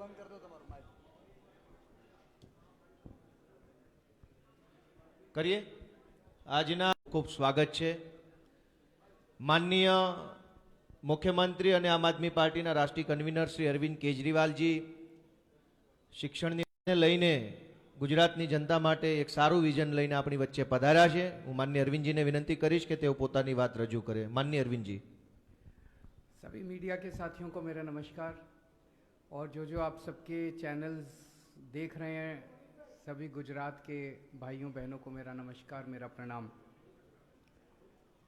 બંધ કરી દો તમારું માઇક. કરીએ. આજના ખૂબ સ્વાગત છે માનનીય મુખ્યમંત્રી અને આમ આદમી પાર્ટીના રાષ્ટ્રીય કન્વીનર શ્રી અરવિંદ કેજરીવાલજી શિક્ષણને લઈને ગુજરાતની જનતા માટે એક સારું વિઝન લઈને આપણી વચ્ચે પધાર્યા છે. હું માનનીય અરવિંદજીને વિનંતી કરીશ કે તેઓ પોતાની વાત રજૂ કરે. માનનીય અરવિંદજી. सभी मीडिया के साथियों को मेरा नमस्कार और जो आप सबके चैनल्स देख रहे हैं सभी गुजरात के भाइयों बहनों को मेरा नमस्कार, मेरा प्रणाम।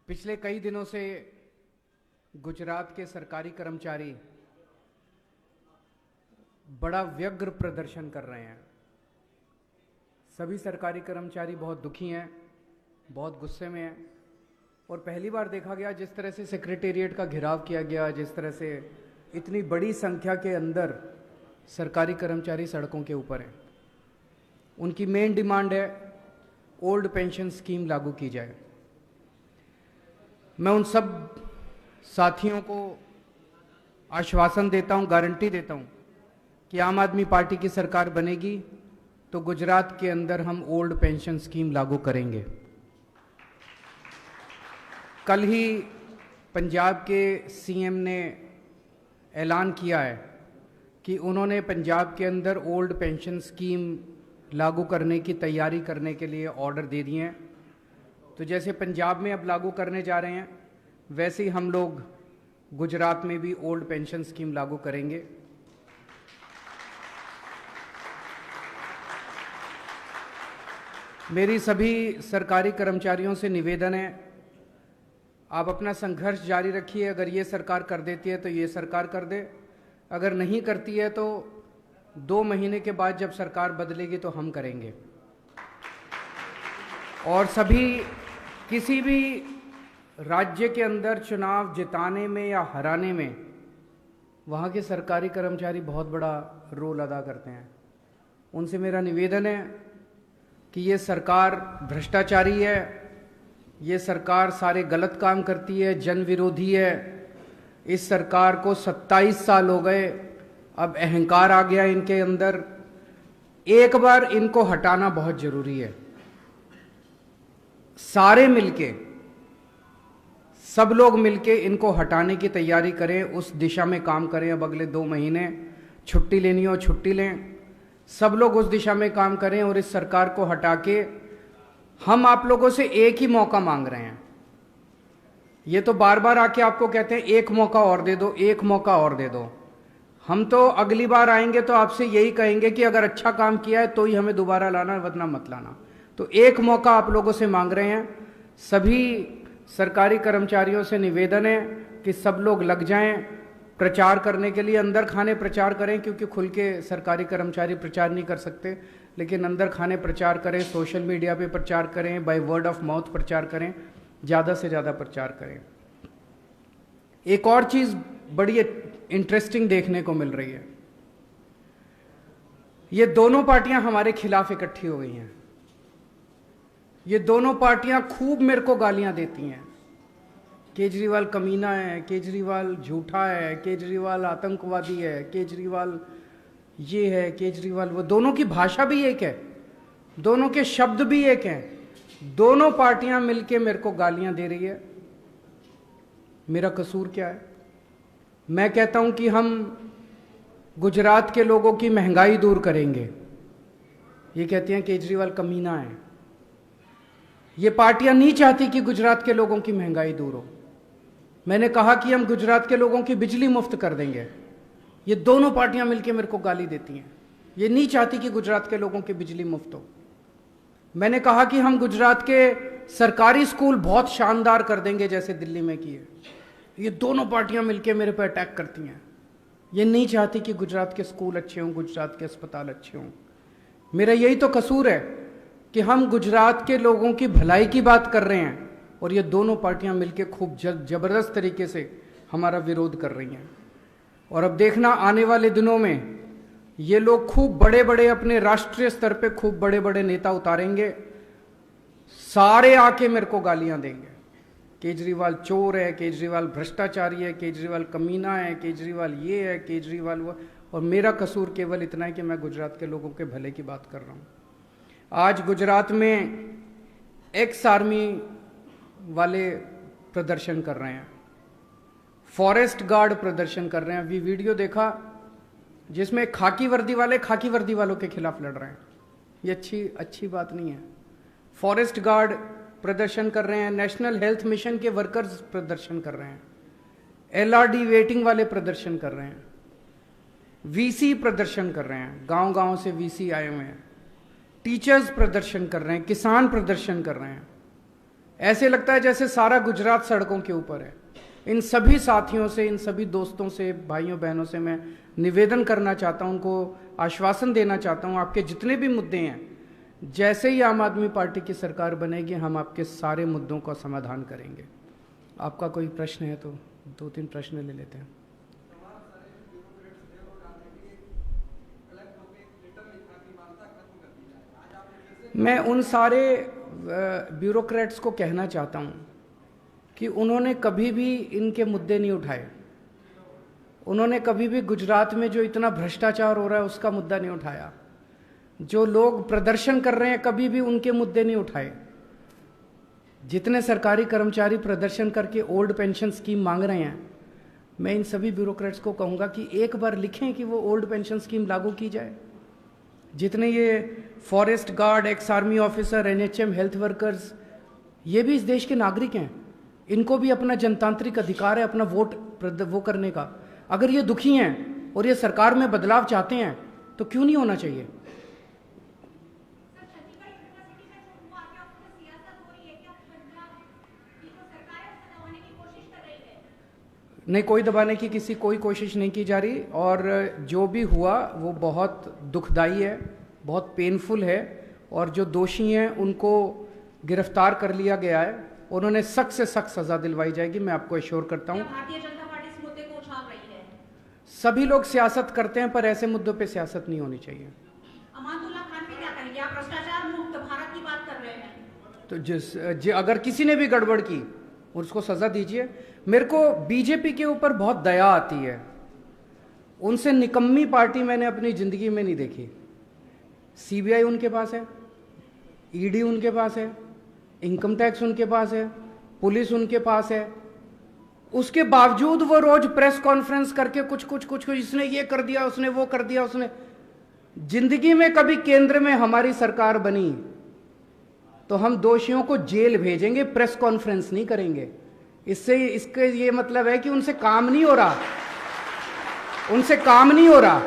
पिछले कई दिनों से गुजरात के सरकारी कर्मचारी बड़ा व्यग्र प्रदर्शन कर रहे हैं। सभी सरकारी कर्मचारी बहुत दुखी हैं, बहुत गुस्से में हैं और पहली बार देखा गया जिस तरह से सेक्रेटेरिएट का घेराव किया गया, जिस तरह से इतनी बड़ी संख्या के अंदर सरकारी कर्मचारी सड़कों के ऊपर हैं। उनकी मेन डिमांड है ओल्ड पेंशन स्कीम लागू की जाए। मैं उन सब साथियों को आश्वासन देता हूं, गारंटी देता हूं कि आम आदमी पार्टी की सरकार बनेगी तो गुजरात के अंदर हम ओल्ड पेंशन स्कीम लागू करेंगे। कल ही पंजाब के सीएम ने ऐलान किया है कि उन्होंने पंजाब के अंदर ओल्ड पेंशन स्कीम लागू करने की तैयारी करने के लिए ऑर्डर दे दिए हैं। तो जैसे पंजाब में अब लागू करने जा रहे हैं वैसे ही हम लोग गुजरात में भी ओल्ड पेंशन स्कीम लागू करेंगे। मेरी सभी सरकारी कर्मचारियों से निवेदन है, आप अपना संघर्ष जारी रखिए। अगर ये सरकार कर देती है तो ये सरकार कर दे, अगर नहीं करती है तो 2 महीने के बाद जब सरकार बदलेगी तो हम करेंगे। और सभी किसी भी राज्य के अंदर चुनाव जिताने में या हराने में वहाँ के सरकारी कर्मचारी बहुत बड़ा रोल अदा करते हैं। उनसे मेरा निवेदन है कि ये सरकार भ्रष्टाचारी है, ये सरकार सारे गलत काम करती है, जन विरोधी है। इस सरकार को 27 साल हो गए, अब अहंकार आ गया इनके अंदर। एक बार इनको हटाना बहुत जरूरी है। सारे मिलके, सब लोग मिलके इनको हटाने की तैयारी करें, उस दिशा में काम करें। अब अगले 2 महीने छुट्टी लेनी हो छुट्टी लें, सब लोग उस दिशा में काम करें और इस सरकार को हटा के हम आप लोगों से एक ही मौका मांग रहे हैं। ये तो बार बार आके आपको कहते हैं एक मौका और दे दो, एक मौका और दे दो। हम तो अगली बार आएंगे तो आपसे यही कहेंगे कि अगर अच्छा काम किया है तो ही हमें दोबारा लाना, वरना मत लाना। तो एक मौका आप लोगों से मांग रहे हैं। सभी सरकारी कर्मचारियों से निवेदन है कि सब लोग लग जाएं प्रचार करने के लिए। अंदर खाने प्रचार करें, क्योंकि खुल के सरकारी कर्मचारी प्रचार नहीं कर सकते, लेकिन अंदर खाने प्रचार करें, सोशल मीडिया पे प्रचार करें, बाय वर्ड ऑफ माउथ प्रचार करें, ज़्यादा से ज़्यादा प्रचार करें। एक और चीज़ बड़ी इंटरेस्टिंग देखने को मिल रही है, ये दोनों पार्टियां हमारे खिलाफ इकट्ठी हो गई हैं। ये दोनों पार्टियां खूब मेरे को गालियां देती हैं, केजरीवाल कमीना है, केजरीवाल झूठा है, केजरीवाल आतंकवादी है, केजरीवाल ये है, केजरीवाल वो। दोनों की भाषा भी एक है, दोनों के शब्द भी एक हैं। दोनों पार्टियां मिलके मेरे को गालियां दे रही है। मेरा कसूर क्या है? मैं कहता हूं कि हम गुजरात के लोगों की महंगाई दूर करेंगे, ये कहते हैं केजरीवाल कमीना है। ये पार्टियां नहीं चाहती कि गुजरात के लोगों की महंगाई दूर हो। मैंने कहा कि हम गुजरात के लोगों की बिजली मुफ्त कर देंगे, ये दोनों पार्टियां मिलकर मेरे को गाली देती हैं। ये नहीं चाहती कि गुजरात के लोगों की बिजली मुफ्त हो। मैंने कहा कि हम गुजरात के सरकारी स्कूल बहुत शानदार कर देंगे जैसे दिल्ली में किए, ये दोनों पार्टियां मिलकर मेरे पर अटैक करती हैं। ये नहीं चाहती कि गुजरात के स्कूल अच्छे हों, गुजरात के अस्पताल अच्छे हों। मेरा यही तो कसूर है कि हम गुजरात के लोगों की भलाई की बात कर रहे हैं और ये दोनों पार्टियां मिलकर खूब जबरदस्त तरीके से हमारा विरोध कर रही हैं। और अब देखना आने वाले दिनों में ये लोग खूब बड़े बड़े अपने राष्ट्रीय स्तर पे खूब बड़े बड़े नेता उतारेंगे, सारे आके मेरे को गालियां देंगे। केजरीवाल चोर है, केजरीवाल भ्रष्टाचारी है, केजरीवाल कमीना है, केजरीवाल ये है, केजरीवाल वो। और मेरा कसूर केवल इतना है कि मैं गुजरात के लोगों के भले की बात कर रहा हूँ। आज गुजरात में एक्स आर्मी वाले प्रदर्शन कर रहे हैं, फॉरेस्ट गार्ड प्रदर्शन कर रहे हैं। अभी वीडियो देखा जिसमें खाकी वर्दी वाले खाकी वर्दी वालों के खिलाफ लड़ रहे हैं। ये अच्छी बात नहीं है। फॉरेस्ट गार्ड प्रदर्शन कर रहे हैं, नेशनल हेल्थ मिशन के वर्कर्स प्रदर्शन कर रहे हैं, एलआरडी वेटिंग वाले प्रदर्शन कर रहे हैं, वीसी प्रदर्शन कर रहे हैं, गांव-गांव से वीसी आए हुए हैं, टीचर्स प्रदर्शन कर रहे हैं, किसान प्रदर्शन कर रहे हैं। ऐसे लगता है जैसे सारा गुजरात सड़कों के ऊपर है। इन सभी साथियों से, इन सभी दोस्तों से, भाइयों बहनों से मैं निवेदन करना चाहता हूं, उनको आश्वासन देना चाहता हूं, आपके जितने भी मुद्दे हैं, जैसे ही आम आदमी पार्टी की सरकार बनेगी हम आपके सारे मुद्दों का समाधान करेंगे। आपका कोई प्रश्न है तो 2-3 प्रश्न ले लेते हैं। मैं उन सारे ब्यूरोक्रेट्स को कहना चाहता हूं कि उन्होंने कभी भी इनके मुद्दे नहीं उठाए। उन्होंने कभी भी गुजरात में जो इतना भ्रष्टाचार हो रहा है उसका मुद्दा नहीं उठाया। जो लोग प्रदर्शन कर रहे हैं कभी भी उनके मुद्दे नहीं उठाए। जितने सरकारी कर्मचारी प्रदर्शन करके ओल्ड पेंशन स्कीम मांग रहे हैं, मैं इन सभी ब्यूरोक्रेट्स को कहूंगा कि एक बार लिखें कि वो ओल्ड पेंशन स्कीम लागू की जाए। जितने ये forest guard, ex army officer, NHM, health workers, ये भी इस देश के नागरिक हैं। इनको भी अपना जनतांत्रिक अधिकार है अपना वोट वो करने का। अगर ये दुखी हैं और ये सरकार में बदलाव चाहते हैं तो क्यों नहीं होना चाहिए? नहीं, कोई दबाने की कोई कोशिश नहीं की जा रही। और जो भी हुआ वो बहुत दुखदाई है, बहुत पेनफुल है। और जो दोषी हैं उनको गिरफ्तार कर लिया गया है, उन्होंने सख्त से सख्त सजा दिलवाई जाएगी, मैं आपको एश्योर करता हूं। भारतीय जनता पार्टी इस मुद्दे को उछाल रही है। सभी लोग सियासत करते हैं पर ऐसे मुद्दों पे सियासत नहीं होनी चाहिए। अमानुल्लाह खान भी क्या कहेंगे? आप भ्रष्टाचार मुक्त भारत की बात कर रहे हैं। तो अगर किसी ने भी गड़बड़ की उसको सजा दीजिए। मेरे को बीजेपी के ऊपर बहुत दया आती है। उनसे निकम्मी पार्टी मैंने अपनी जिंदगी में नहीं देखी। सीबीआई उनके पास है, ईडी उनके पास है, इनकम टैक्स उनके पास है, पुलिस उनके पास है। उसके बावजूद वो रोज प्रेस कॉन्फ्रेंस करके कुछ इसने ये कर दिया, उसने वो कर दिया, उसने। जिंदगी में कभी केंद्र में हमारी सरकार बनी तो हम दोषियों को जेल भेजेंगे, प्रेस कॉन्फ्रेंस नहीं करेंगे। इसके ये मतलब है कि उनसे काम नहीं हो रहा, उनसे काम नहीं हो रहा,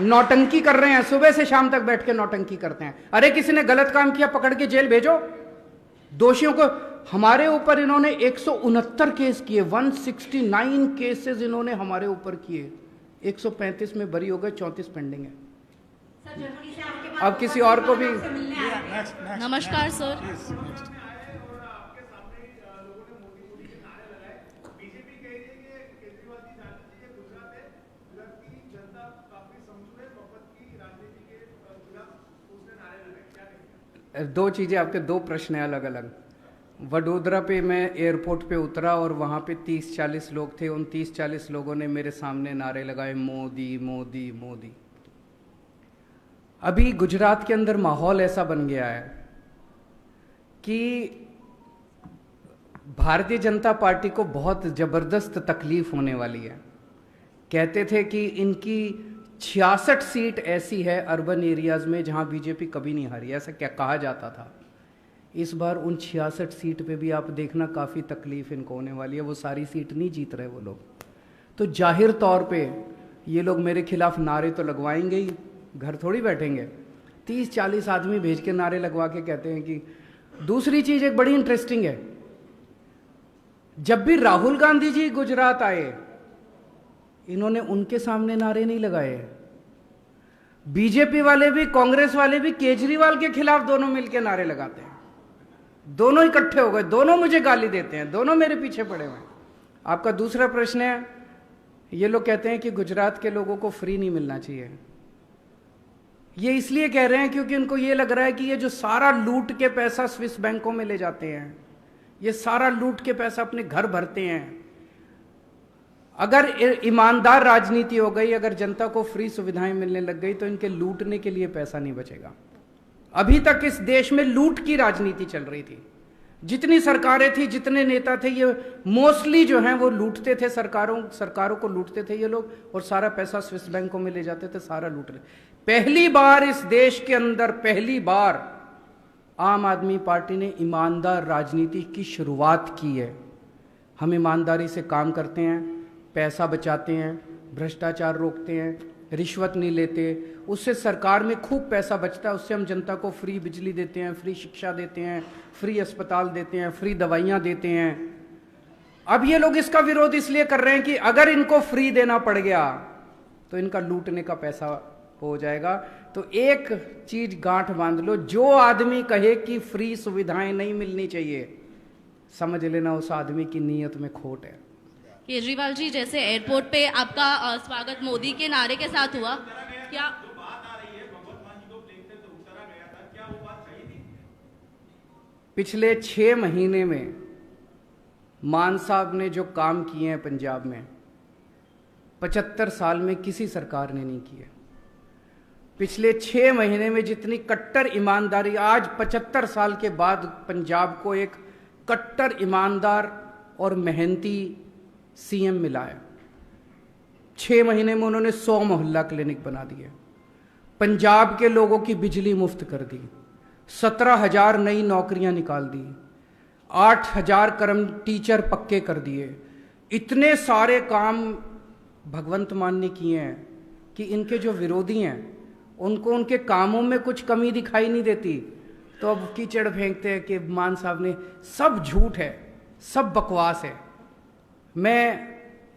नौटंकी कर रहे हैं। सुबह से शाम तक बैठ के नौटंकी करते हैं। अरे किसी ने गलत काम किया, पकड़ के जेल भेजो दोषियों को। हमारे ऊपर इन्होंने 169 केस किए, 169 केसेस इन्होंने हमारे ऊपर किए। 135 में बरी हो गए, 34 पेंडिंग है। अब किसी और को भी। नमस्कार सर। दो चीजें आपके, दो प्रश्न हैं अलग अलग। वडोदरा पे मैं एयरपोर्ट पे उतरा और वहां पे 30-40 लोग थे। उन 30-40 लोगों ने मेरे सामने नारे लगाए, मोदी मोदी मोदी। अभी गुजरात के अंदर माहौल ऐसा बन गया है कि भारतीय जनता पार्टी को बहुत जबरदस्त तकलीफ होने वाली है। कहते थे कि इनकी 66 सीट ऐसी है अर्बन एरियाज में जहां बीजेपी कभी नहीं हारी, ऐसा क्या कहा जाता था। इस बार उन 66 सीट पे भी आप देखना काफ़ी तकलीफ इनको होने वाली है। वो सारी सीट नहीं जीत रहे वो लोग। तो जाहिर तौर पे ये लोग मेरे खिलाफ नारे तो लगवाएंगे ही, घर थोड़ी बैठेंगे। 30-40 आदमी भेज के नारे लगवा के कहते हैं कि। दूसरी चीज एक बड़ी इंटरेस्टिंग है, जब भी राहुल गांधी जी गुजरात आए इन्होंने उनके सामने नारे नहीं लगाए। बीजेपी वाले भी, कांग्रेस वाले भी केजरीवाल के खिलाफ दोनों मिलकर नारे लगाते हैं। दोनों इकट्ठे हो गए, दोनों मुझे गाली देते हैं, दोनों मेरे पीछे पड़े हुए हैं। आपका दूसरा प्रश्न है, ये लोग कहते हैं कि गुजरात के लोगों को फ्री नहीं मिलना चाहिए। ये इसलिए कह रहे हैं क्योंकि उनको ये लग रहा है कि ये जो सारा लूट के पैसा स्विस बैंकों में ले जाते हैं, ये सारा लूट के पैसा अपने घर भरते हैं। अगर ईमानदार राजनीति हो गई, अगर जनता को फ्री सुविधाएं मिलने लग गई, तो इनके लूटने के लिए पैसा नहीं बचेगा। अभी तक इस देश में लूट की राजनीति चल रही थी। जितनी सरकारें थी, जितने नेता थे, ये मोस्टली जो हैं वो लूटते थे, सरकारों को लूटते थे ये लोग, और सारा पैसा स्विस बैंकों में ले जाते थे, सारा लूट रहे। पहली बार इस देश के अंदर, पहली बार आम आदमी पार्टी ने ईमानदार राजनीति की शुरुआत की है। हम ईमानदारी से काम करते हैं, पैसा बचाते हैं, भ्रष्टाचार रोकते हैं, रिश्वत नहीं लेते, उससे सरकार में खूब पैसा बचता है, उससे हम जनता को फ्री बिजली देते हैं, फ्री शिक्षा देते हैं, फ्री अस्पताल देते हैं, फ्री दवाइयाँ देते हैं। अब ये लोग इसका विरोध इसलिए कर रहे हैं कि अगर इनको फ्री देना पड़ गया तो इनका लूटने का पैसा हो जाएगा। तो एक चीज गांठ बांध लो, जो आदमी कहे कि फ्री सुविधाएं नहीं मिलनी चाहिए, समझ लेना उस आदमी की नीयत में खोट है। केजरीवाल जी, जैसे एयरपोर्ट पे आपका स्वागत मोदी के नारे के साथ हुआ, क्या पिछले 6 महीने में मान साहब ने जो काम किए हैं पंजाब में, 75 साल में किसी सरकार ने नहीं किए। पिछले 6 महीने में जितनी कट्टर ईमानदारी, आज 75 साल के बाद पंजाब को एक कट्टर ईमानदार और मेहनती सीएम मिला है। 6 महीने में उन्होंने 100 मोहल्ला क्लिनिक बना दिए, पंजाब के लोगों की बिजली मुफ्त कर दी, 17,000 नई नौकरियां निकाल दी, 8,000 टीचर पक्के कर दिए। इतने सारे काम भगवंत मान ने किए हैं कि इनके जो विरोधी हैं उनको उनके कामों में कुछ कमी दिखाई नहीं देती, तो अब कीचड़ फेंकते हैं कि मान साहब ने, सब झूठ है, सब बकवास है।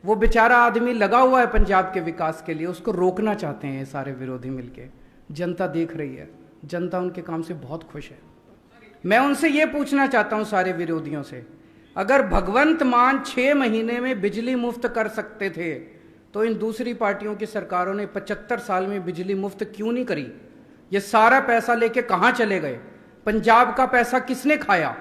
वो बेचारा आदमी लगा हुआ है पंजाब के विकास के लिए, उसको रोकना चाहते हैं ये सारे विरोधी मिलके। जनता देख रही है, जनता उनके काम से बहुत खुश है। मैं उनसे ये पूछना चाहता हूं सारे विरोधियों से, अगर भगवंत मान 6 महीने में बिजली मुफ्त कर सकते थे तो इन दूसरी पार्टियों की सरकारों ने 75 साल में बिजली मुफ्त क्यों नहीं करी? ये सारा पैसा लेके कहां चले गए? पंजाब का पैसा किसने खाया?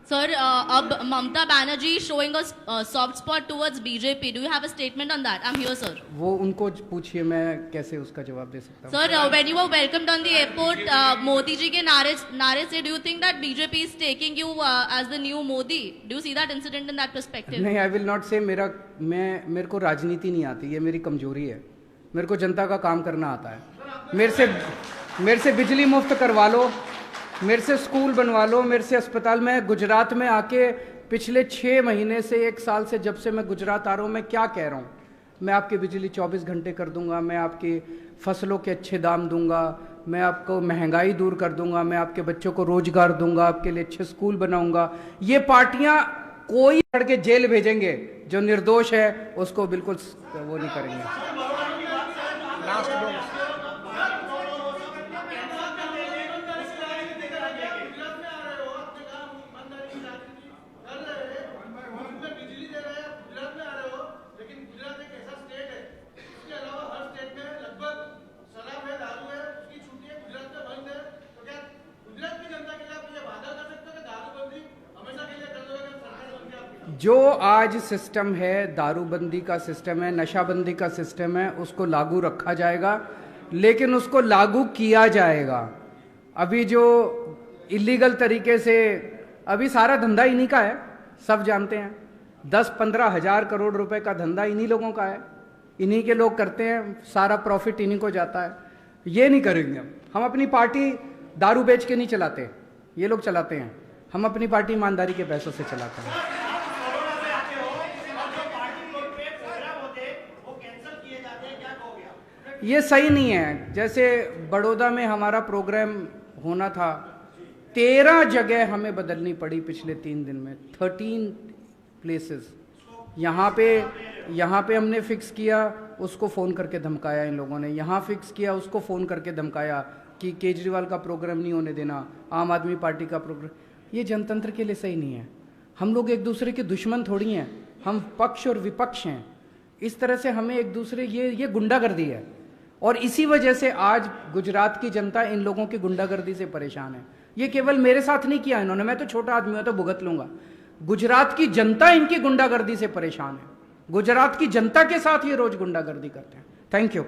सर, अब Mamata Banerjee showing a soft spot towards BJP. Do you have a statement on that? I'm here, sir. वो उनको पूछिए, मैं कैसे उसका जवाब दे सकता हूँ। Sir, when you were welcomed on the airport, Modi ji के नारे से, do you think that BJP is taking you as the new Modi? Do you see that incident in that perspective? नहीं, I will not say। मेरे को राजनीति नहीं आती, ये मेरी कमजोरी है। मेरे को जनता का काम करना आता है। मेरे से बिजली मुफ्त करवा लो, मेरे से स्कूल बनवा लो, मेरे से अस्पताल में। गुजरात में आके पिछले 6 महीने से, 1 साल से, जब से मैं गुजरात आ रहा हूँ, मैं क्या कह रहा हूँ? मैं आपकी बिजली 24 घंटे कर दूंगा, मैं आपकी फसलों के अच्छे दाम दूंगा, मैं आपको महंगाई दूर कर दूंगा, मैं आपके बच्चों को रोजगार दूंगा, आपके लिए अच्छे स्कूल बनाऊंगा। ये पार्टियां कोई लड़ के जेल भेजेंगे, जो निर्दोष है उसको बिल्कुल वो नहीं करेंगे। जो आज सिस्टम है, दारूबंदी का सिस्टम है, नशाबंदी का सिस्टम है, उसको लागू रखा जाएगा, लेकिन उसको लागू किया जाएगा। अभी जो इलीगल तरीके से, अभी सारा धंधा इन्हीं का है, सब जानते हैं। 10-15 हज़ार करोड़ रुपए का धंधा इन्हीं लोगों का है, इन्हीं के लोग करते हैं, सारा प्रॉफिट इन्हीं को जाता है। ये नहीं करेंगे हम अपनी पार्टी दारू बेच के नहीं चलाते, ये लोग चलाते हैं। हम अपनी पार्टी ईमानदारी के पैसों से चलाते हैं। ये सही नहीं है। जैसे बड़ौदा में हमारा प्रोग्राम होना था, 13 जगह हमें बदलनी पड़ी पिछले 3 दिन में, 13 प्लेसेस। यहाँ पे हमने फिक्स किया, उसको फ़ोन करके धमकाया इन लोगों ने। यहाँ फिक्स किया, उसको फ़ोन करके धमकाया कि केजरीवाल का प्रोग्राम नहीं होने देना, आम आदमी पार्टी का प्रोग्राम। ये जनतंत्र के लिए सही नहीं है। हम लोग एक दूसरे के दुश्मन थोड़ी हैं, हम पक्ष और विपक्ष हैं। इस तरह से हमें एक दूसरे, ये गुंडागर्दी है। और इसी वजह से आज गुजरात की जनता इन लोगों की गुंडागर्दी से परेशान है। ये केवल मेरे साथ नहीं किया इन्होंने, मैं तो छोटा आदमी हूं तो भुगत लूंगा। गुजरात की जनता इनकी गुंडागर्दी से परेशान है। गुजरात की जनता के साथ ये रोज गुंडागर्दी करते हैं। Thank you.